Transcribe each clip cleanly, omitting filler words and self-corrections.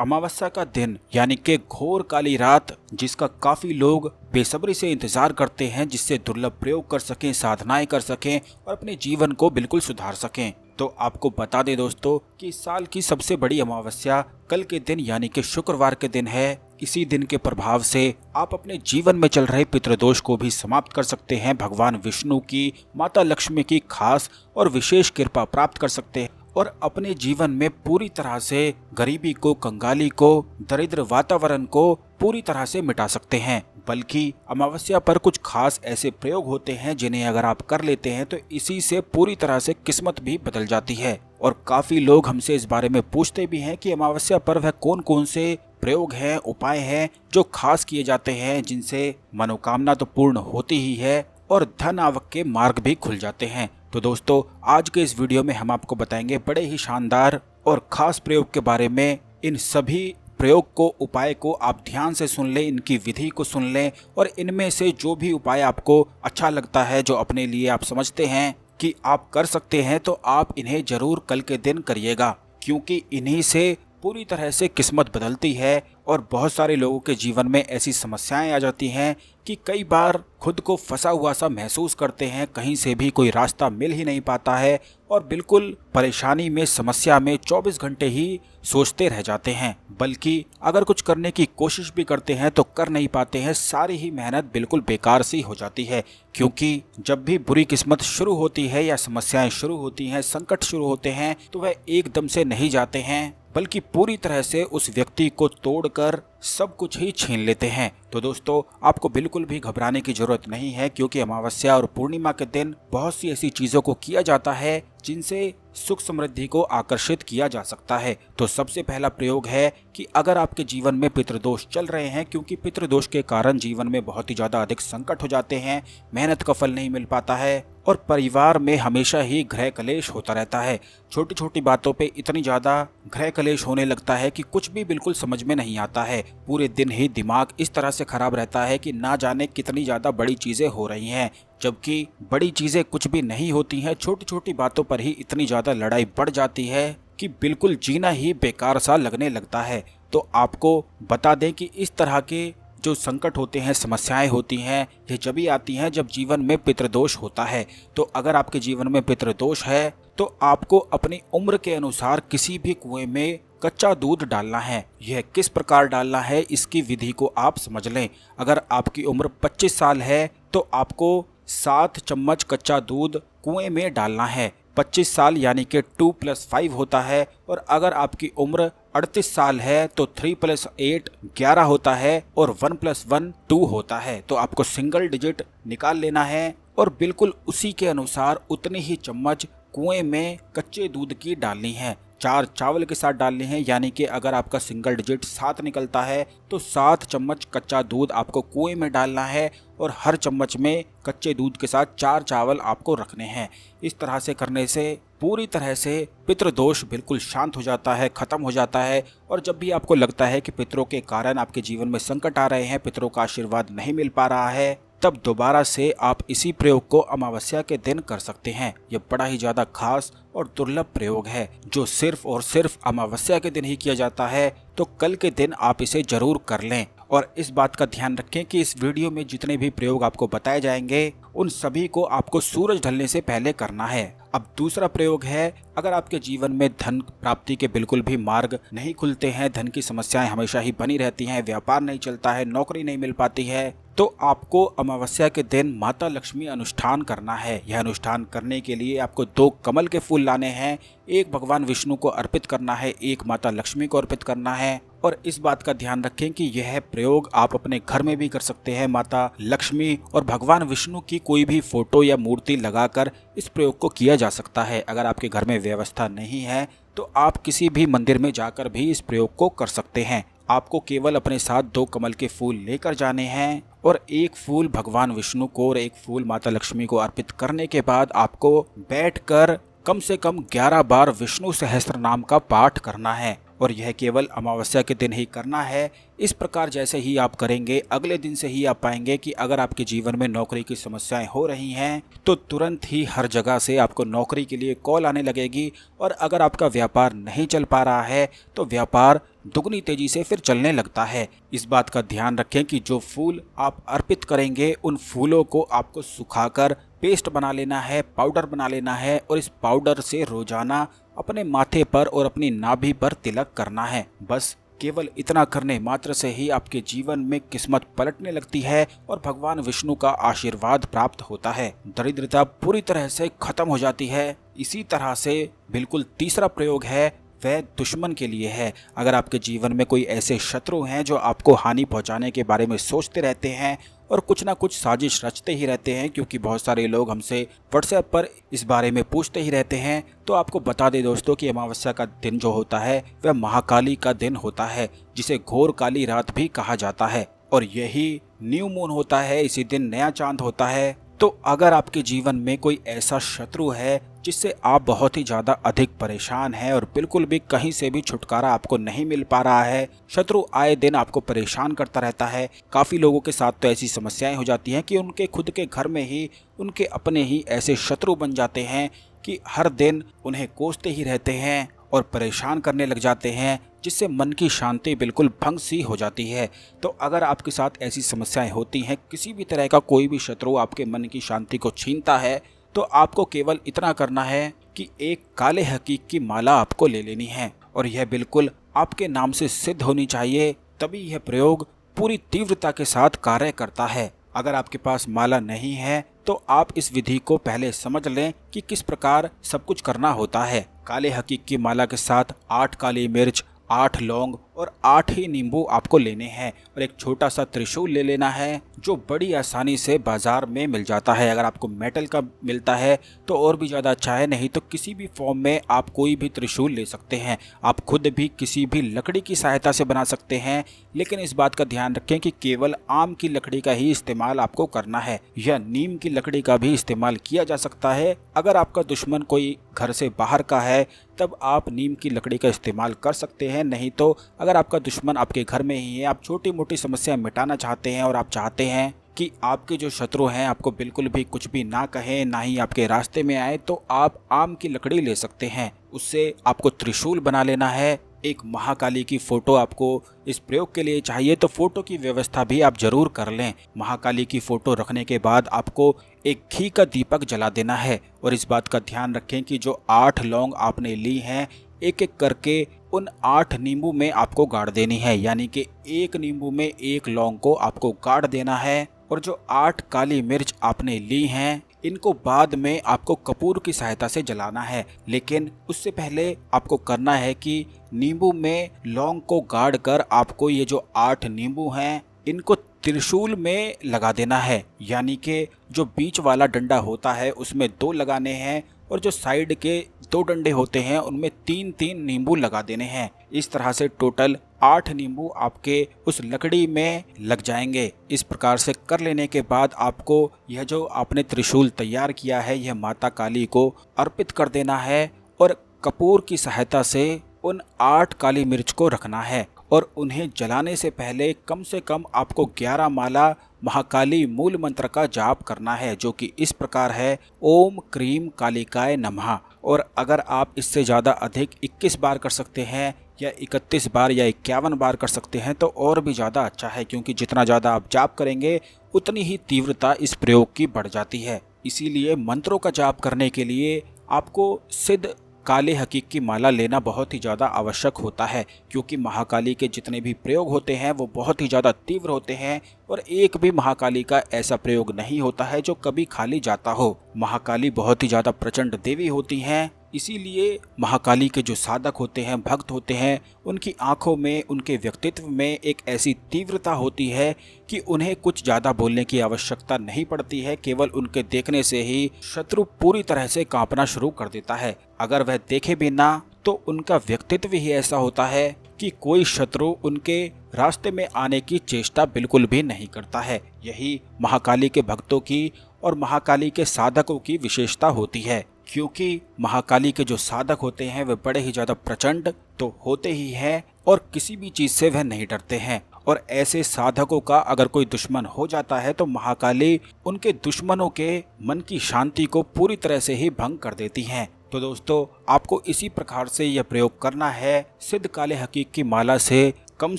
अमावस्या का दिन यानी कि घोर काली रात, जिसका काफी लोग बेसब्री से इंतजार करते हैं, जिससे दुर्लभ प्रयोग कर सकें, साधनाएं कर सकें और अपने जीवन को बिल्कुल सुधार सकें। तो आपको बता दें दोस्तों कि इस साल की सबसे बड़ी अमावस्या कल के दिन यानी कि शुक्रवार के दिन है। इसी दिन के प्रभाव से आप अपने जीवन में चल रहे पितृदोष को भी समाप्त कर सकते हैं। भगवान विष्णु की, माता लक्ष्मी की खास और विशेष कृपा प्राप्त कर सकते हैं और अपने जीवन में पूरी तरह से गरीबी को, कंगाली को, दरिद्र वातावरण को पूरी तरह से मिटा सकते हैं। बल्कि अमावस्या पर कुछ खास ऐसे प्रयोग होते हैं जिन्हें अगर आप कर लेते हैं तो इसी से पूरी तरह से किस्मत भी बदल जाती है। और काफी लोग हमसे इस बारे में पूछते भी हैं कि अमावस्या पर वह कौन कौन से प्रयोग हैं, उपाय हैं जो खास किए जाते हैं, जिनसे मनोकामना तो पूर्ण होती ही है और धन आवक के मार्ग भी खुल जाते हैं। तो दोस्तों, आज के इस वीडियो में हम आपको बताएंगे बड़े ही शानदार और खास प्रयोग के बारे में। इन सभी प्रयोग को, उपाय को आप ध्यान से सुन लें, इनकी विधि को सुन लें और इनमें से जो भी उपाय आपको अच्छा लगता है, जो अपने लिए आप समझते हैं कि आप कर सकते हैं, तो आप इन्हें जरूर कल के दिन करिएगा, क्योंकि इन्हीं से पूरी तरह से किस्मत बदलती है। और बहुत सारे लोगों के जीवन में ऐसी समस्याएं आ जाती हैं कि कई बार खुद को फंसा हुआ सा महसूस करते हैं, कहीं से भी कोई रास्ता मिल ही नहीं पाता है और बिल्कुल परेशानी में, समस्या में 24 घंटे ही सोचते रह जाते हैं। बल्कि अगर कुछ करने की कोशिश भी करते हैं तो कर नहीं पाते हैं, सारी ही मेहनत बिल्कुल बेकार सी हो जाती है। क्योंकि जब भी बुरी किस्मत शुरू होती है या समस्याएं शुरू होती हैं, संकट शुरू होते हैं, तो वह एकदम से नहीं जाते हैं, बल्कि पूरी तरह से उस व्यक्ति को तोड़कर सब कुछ ही छीन लेते हैं। तो दोस्तों, आपको बिल्कुल भी घबराने की जरूरत नहीं है, क्योंकि अमावस्या और पूर्णिमा के दिन बहुत सी ऐसी चीजों को किया जाता है जिनसे सुख समृद्धि को आकर्षित किया जा सकता है। तो सबसे पहला प्रयोग है कि अगर आपके जीवन में पितृदोष चल रहे हैं, क्योंकि पितृदोष के कारण जीवन में बहुत ही ज्यादा अधिक संकट हो जाते हैं, मेहनत का फल नहीं मिल पाता है और परिवार में हमेशा ही गृह कलेश होता रहता है। छोटी छोटी बातों पे इतनी ज्यादा गृह कलेश होने लगता है कि कुछ भी बिल्कुल समझ में नहीं आता है। पूरे दिन ही दिमाग इस तरह से खराब रहता है कि ना जाने कितनी ज्यादा बड़ी चीजें हो रही हैं, जबकि बड़ी चीजें कुछ भी नहीं होती हैं। छोटी छोटी बातों पर ही इतनी ज्यादा लड़ाई बढ़ जाती है कि बिल्कुल जीना ही बेकार सा लगने लगता है। तो आपको बता दें कि इस तरह के जो संकट होते हैं, समस्याएं होती हैं, ये जब भी आती हैं जब जीवन में पितृदोष होता है। तो अगर आपके जीवन में पितृदोष है तो आपको अपनी उम्र के अनुसार किसी भी कुएं में कच्चा दूध डालना है। यह किस प्रकार डालना है, इसकी विधि को आप समझ लें। अगर आपकी उम्र 25 साल है तो आपको 7 चम्मच कच्चा दूध कुएं में डालना है। 25 साल यानी कि 2 + 5 होता है। और अगर आपकी उम्र 38 साल है तो 3 + 8 11 होता है और 1 + 1 2 होता है। तो आपको सिंगल डिजिट निकाल लेना है और बिल्कुल उसी के अनुसार उतनी ही चम्मच कुएं में कच्चे दूध की डालनी है। 4 चावल के साथ डालने हैं, यानी कि अगर आपका सिंगल डिजिट 7 निकलता है तो 7 चम्मच कच्चा दूध आपको कुएं में डालना है और हर चम्मच में कच्चे दूध के साथ 4 चावल आपको रखने हैं। इस तरह से करने से पूरी तरह से पितृदोष बिल्कुल शांत हो जाता है, खत्म हो जाता है। और जब भी आपको लगता है कि पितरों के कारण आपके जीवन में संकट आ रहे हैं, पितरों का आशीर्वाद नहीं मिल पा रहा है, तब दोबारा से आप इसी प्रयोग को अमावस्या के दिन कर सकते हैं। यह बड़ा ही ज्यादा खास और दुर्लभ प्रयोग है जो सिर्फ और सिर्फ अमावस्या के दिन ही किया जाता है। तो कल के दिन आप इसे जरूर कर लें। और इस बात का ध्यान रखें कि इस वीडियो में जितने भी प्रयोग आपको बताए जाएंगे उन सभी को आपको सूरज ढलने से पहले करना है। अब दूसरा प्रयोग है, अगर आपके जीवन में धन प्राप्ति के बिल्कुल भी मार्ग नहीं खुलते हैं, धन की समस्याएं हमेशा ही बनी रहती हैं, व्यापार नहीं चलता है, नौकरी नहीं मिल पाती है, तो आपको अमावस्या के दिन माता लक्ष्मी अनुष्ठान करना है। यह अनुष्ठान करने के लिए आपको 2 कमल के फूल लाने हैं, एक भगवान विष्णु को अर्पित करना है, एक माता लक्ष्मी को अर्पित करना है। और इस बात का ध्यान रखें कि यह प्रयोग आप अपने घर में भी कर सकते हैं। माता लक्ष्मी और भगवान विष्णु की कोई भी फोटो या मूर्ति लगाकर इस प्रयोग को किया जा सकता है। अगर आपके घर में व्यवस्था नहीं है तो आप किसी भी मंदिर में जाकर भी इस प्रयोग को कर सकते हैं। आपको केवल अपने साथ 2 कमल के फूल लेकर जाने हैं और एक फूल भगवान विष्णु को और एक फूल माता लक्ष्मी को अर्पित करने के बाद आपको बैठकर कम से कम 11 बार विष्णु सहस्त्र नाम का पाठ करना है। और यह केवल अमावस्या के दिन ही करना है। इस प्रकार जैसे ही आप करेंगे, अगले दिन से ही आप पाएंगे कि अगर आपके जीवन में नौकरी की समस्याएं हो रही हैं तो तुरंत ही हर जगह से आपको नौकरी के लिए कॉल आने लगेगी। और अगर आपका व्यापार नहीं चल पा रहा है तो व्यापार दुगनी तेजी से फिर चलने लगता है। इस बात का ध्यान रखें कि जो फूल आप अर्पित करेंगे उन फूलों को आपको सुखाकर पेस्ट बना लेना है, पाउडर बना लेना है और इस पाउडर से रोजाना अपने माथे पर और अपनी नाभि पर तिलक करना है। बस केवल इतना करने मात्र से ही आपके जीवन में किस्मत पलटने लगती है और भगवान विष्णु का आशीर्वाद प्राप्त होता है। दरिद्रता पूरी तरह से खत्म हो जाती है। इसी तरह से बिल्कुल तीसरा प्रयोग है, वह दुश्मन के लिए है। अगर आपके जीवन में कोई ऐसे शत्रु हैं जो आपको हानि पहुंचाने के बारे में सोचते रहते हैं और कुछ ना कुछ साजिश रचते ही रहते हैं, क्योंकि बहुत सारे लोग हमसे व्हाट्सएप पर इस बारे में पूछते ही रहते हैं, तो आपको बता दें दोस्तों कि अमावस्या का दिन जो होता है वह महाकाली का दिन होता है, जिसे घोर काली रात भी कहा जाता है। और यही न्यू मून होता है, इसी दिन नया चांद होता है। तो अगर आपके जीवन में कोई ऐसा शत्रु है जिससे आप बहुत ही ज़्यादा अधिक परेशान हैं और बिल्कुल भी कहीं से भी छुटकारा आपको नहीं मिल पा रहा है, शत्रु आए दिन आपको परेशान करता रहता है। काफ़ी लोगों के साथ तो ऐसी समस्याएं हो जाती हैं कि उनके खुद के घर में ही उनके अपने ही ऐसे शत्रु बन जाते हैं कि हर दिन उन्हें कोसते ही रहते हैं और परेशान करने लग जाते हैं, जिससे मन की शांति बिल्कुल भंग सी हो जाती है। तो अगर आपके साथ ऐसी समस्याएं होती हैं, किसी भी तरह का कोई भी शत्रु आपके मन की शांति को छीनता है, तो आपको केवल इतना करना है कि एक काले हकीक की माला आपको ले लेनी है और यह बिल्कुल आपके नाम से सिद्ध होनी चाहिए, तभी यह प्रयोग पूरी तीव्रता के साथ कार्य करता है। अगर आपके पास माला नहीं है तो आप इस विधि को पहले समझ लें कि किस प्रकार सब कुछ करना होता है। काले हकीक की माला के साथ 8 काली मिर्च, 8 लौंग और 8 ही नींबू आपको लेने हैं और एक छोटा सा त्रिशूल ले लेना है, जो बड़ी आसानी से बाजार में मिल जाता है। अगर आपको मेटल का मिलता है तो और भी ज़्यादा अच्छा है, नहीं तो किसी भी फॉर्म में आप कोई भी त्रिशूल ले सकते हैं। आप खुद भी किसी भी लकड़ी की सहायता से बना सकते हैं, लेकिन इस बात का ध्यान रखें कि केवल आम की लकड़ी का ही इस्तेमाल आपको करना है, या नीम की लकड़ी का भी इस्तेमाल किया जा सकता है। अगर आपका दुश्मन कोई घर से बाहर का है तब आप नीम की लकड़ी का इस्तेमाल कर सकते हैं, नहीं तो अगर आपका दुश्मन आपके घर में ही है, आप छोटी मोटी समस्या मिटाना चाहते हैं और आप चाहते हैं कि आपके जो शत्रु हैं आपको बिल्कुल भी कुछ भी ना कहें, ना ही आपके रास्ते में आए, तो आप आम की लकड़ी ले सकते हैं। उससे आपको त्रिशूल बना लेना है। एक महाकाली की फोटो आपको इस प्रयोग के लिए चाहिए, तो फोटो की व्यवस्था भी आप जरूर कर लें। महाकाली की फोटो रखने के बाद आपको एक घी का दीपक जला देना है और इस बात का ध्यान रखें कि जो 8 लौंग आपने ली हैं, एक एक करके उन 8 नींबू में आपको गाड़ देनी है, यानी कि एक नींबू में 1 लौंग को आपको गाड़ देना है। और जो 8 काली मिर्च आपने ली हैं, इनको बाद में आपको कपूर की सहायता से जलाना है, लेकिन उससे पहले आपको करना है कि नींबू में लौंग को गाड़ कर आपको ये जो 8 नींबू हैं इनको त्रिशूल में लगा देना है, यानी कि जो बीच वाला डंडा होता है उसमें 2 लगाने हैं और जो साइड के 2 डंडे होते हैं उनमें 3-3 नींबू लगा देने हैं। इस तरह से टोटल 8 नींबू आपके उस लकड़ी में लग जाएंगे। इस प्रकार से कर लेने के बाद आपको यह जो आपने त्रिशूल तैयार किया है यह माता काली को अर्पित कर देना है और कपूर की सहायता से उन 8 काली मिर्च को रखना है और उन्हें जलाने से पहले कम से कम आपको 11 माला महाकाली मूल मंत्र का जाप करना है, जो कि इस प्रकार है, ओम क्रीम कालिकाय नमः। और अगर आप इससे ज़्यादा अधिक 21 बार कर सकते हैं या 31 बार या 51 बार कर सकते हैं तो और भी ज़्यादा अच्छा है, क्योंकि जितना ज़्यादा आप जाप करेंगे उतनी ही तीव्रता इस प्रयोग की बढ़ जाती है। इसीलिए मंत्रों का जाप करने के लिए आपको सिद्ध काले हकीक की माला लेना बहुत ही ज़्यादा आवश्यक होता है, क्योंकि महाकाली के जितने भी प्रयोग होते हैं वो बहुत ही ज़्यादा तीव्र होते हैं और एक भी महाकाली का ऐसा प्रयोग नहीं होता है जो कभी खाली जाता हो। महाकाली बहुत ही ज़्यादा प्रचंड देवी होती हैं, इसीलिए महाकाली के जो साधक होते हैं, भक्त होते हैं, उनकी आंखों में, उनके व्यक्तित्व में एक ऐसी तीव्रता होती है कि उन्हें कुछ ज़्यादा बोलने की आवश्यकता नहीं पड़ती है। केवल उनके देखने से ही शत्रु पूरी तरह से कांपना शुरू कर देता है। अगर वह देखे भी ना तो उनका व्यक्तित्व ही ऐसा होता है कि कोई शत्रु उनके रास्ते में आने की चेष्टा बिल्कुल भी नहीं करता है। यही महाकाली के भक्तों की और महाकाली के साधकों की विशेषता होती है, क्योंकि महाकाली के जो साधक होते हैं वे बड़े ही ज़्यादा प्रचंड तो होते ही हैं और किसी भी चीज़ से वह नहीं डरते हैं। और ऐसे साधकों का अगर कोई दुश्मन हो जाता है तो महाकाली उनके दुश्मनों के मन की शांति को पूरी तरह से ही भंग कर देती हैं तो दोस्तों आपको इसी प्रकार से यह प्रयोग करना है। सिद्ध काले हकीक की माला से कम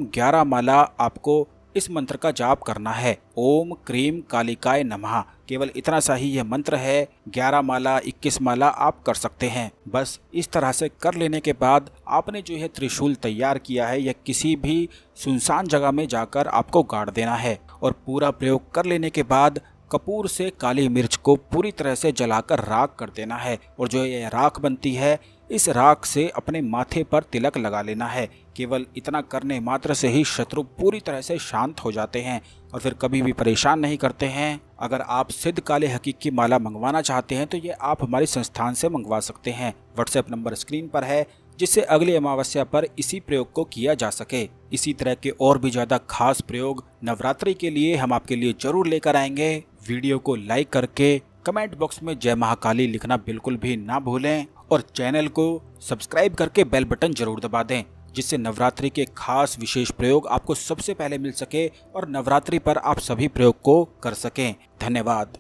11 माला आपको इस मंत्र का जाप करना है। ओम क्रीम कालिकाय नमः। केवल इतना सा ही यह मंत्र है। 11 माला 21 माला आप कर सकते हैं। बस इस तरह से कर लेने के बाद आपने जो यह त्रिशूल तैयार किया है यह किसी भी सुनसान जगह में जाकर आपको गाड़ देना है। और पूरा प्रयोग कर लेने के बाद कपूर से काली मिर्च को पूरी तरह से जलाकर राख कर देना है। और जो यह राख बनती है इस राख से अपने माथे पर तिलक लगा लेना है। केवल इतना करने मात्र से ही शत्रु पूरी तरह से शांत हो जाते हैं और फिर कभी भी परेशान नहीं करते हैं। अगर आप सिद्ध काले हकीक की माला मंगवाना चाहते हैं तो ये आप हमारे संस्थान से मंगवा सकते हैं। व्हाट्सएप नंबर स्क्रीन पर है, जिससे अगली अमावस्या पर इसी प्रयोग को किया जा सके। इसी तरह के और भी ज्यादा खास प्रयोग नवरात्रि के लिए हम आपके लिए जरूर लेकर आएंगे। वीडियो को लाइक करके कमेंट बॉक्स में जय महाकाली लिखना बिल्कुल भी ना भूलें और चैनल को सब्सक्राइब करके बेल बटन जरूर दबा दें, जिससे नवरात्रि के खास विशेष प्रयोग आपको सबसे पहले मिल सके और नवरात्रि पर आप सभी प्रयोग को कर सकें। धन्यवाद।